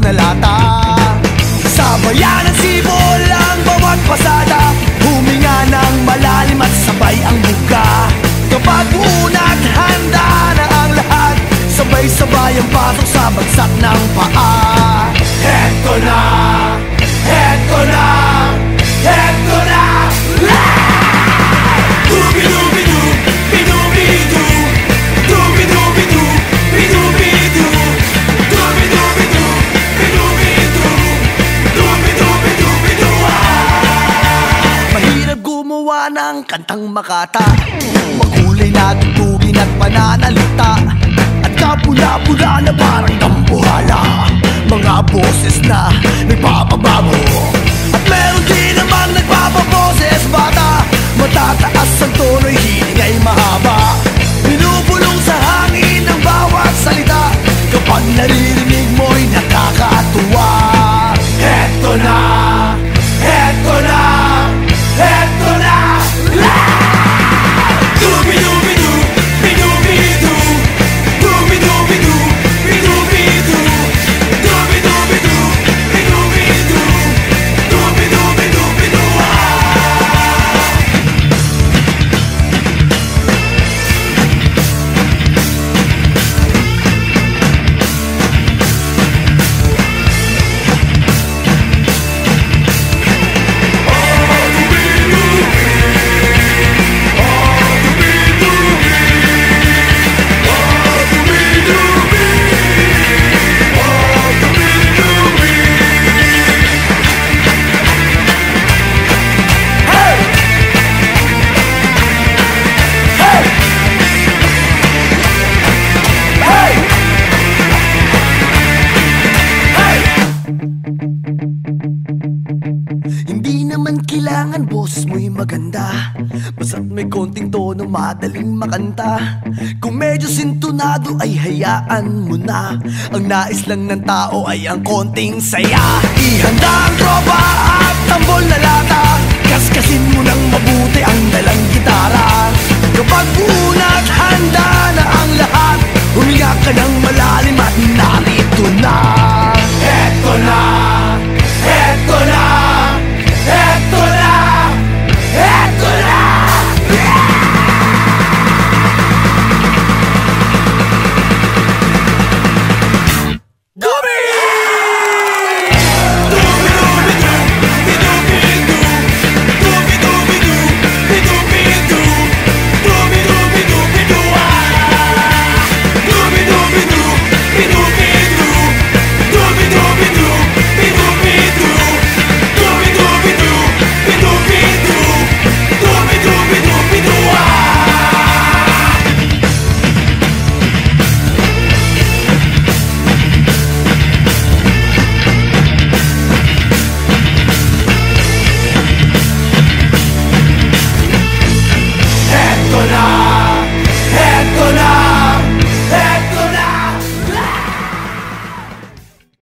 na lata. Sa bayan ng sibol ang bawat pasada, huminga ng malalim at sabay ang buka. Kapag unat, handa na ang lahat, sabay-sabay ang pasok sa bagsak ng paa. Heto na, heto na, heto na. Dubi-dubi-du, bidubi-du, dubi-dubi-du, bidubi-du, dubi-dubi-du, bidubi-du, dubi-dubi-du-bidu. Mahirap gumawa ng kantang makata, makulay na tugtugin at pananalita, at kapula-pula na parang dambuhala, mga boses na nagpapabago. At meron din namang nagpapaboses bata, matataas ang tono'y hiling ay mahaba, binubulong sa hangin ang bawat salita, kapag naririnig mo'y nakakatuwa. Heto na, heto na, heto na. Dubi-dubi-du, bidubi-du, dubi-dubi-du, bidubi-du, dubi-dubi-du, bidubi-du, dubi-dubi-du-bidu. Hindi naman kailangan boses mo'y maganda, basta't may konting tono madaling makanta. Kung medyo sintonado ay hayaan mo na, ang nais lang ng tao ay ang konting saya. Ihanda ang tropa at tambol na lata, kaskasin mo ng mabuti ang dalang gitara. Kapag unat, handa na ang lahat, huminga ka ng malalim at narito na. Heto na,